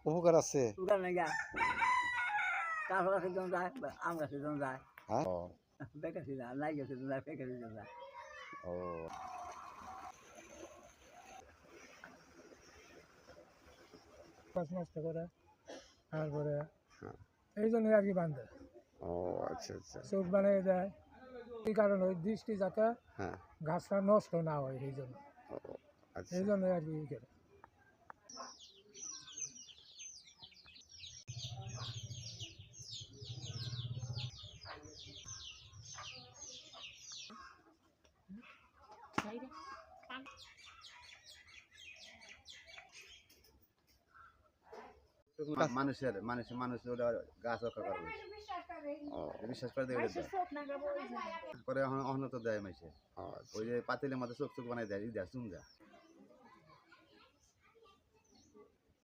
উপকার আছে। কাঠ গাছের জন্য যায়, আম গাছের জন্য যায়, হ্যাঁ বেকাশি যায়, লাই গাছের জন্য যায়, পেকাশির জন্য যায়। ও গাছ নষ্ট করে তারপরে হ্যাঁ। এই জন্য আর কি বান্ধে ও আচ্ছা আচ্ছা চোখ বানিয়ে দেয়। এই কারণে ওই দৃষ্টি যাতে হ্যাঁ গাছটা নষ্ট না হয় এই জন্য, ও আচ্ছা এই জন্য আর কি ই করে। মানুষের মানুষ ওটা গাছ রক্ষা করবে বিশ্বাস করে দেবে পরে অহনত দেয় মাইসে ও, আচ্ছা। ওই যে পাতিলের মধ্যে চোখ চোখ বানাই দেয় চুন দেয়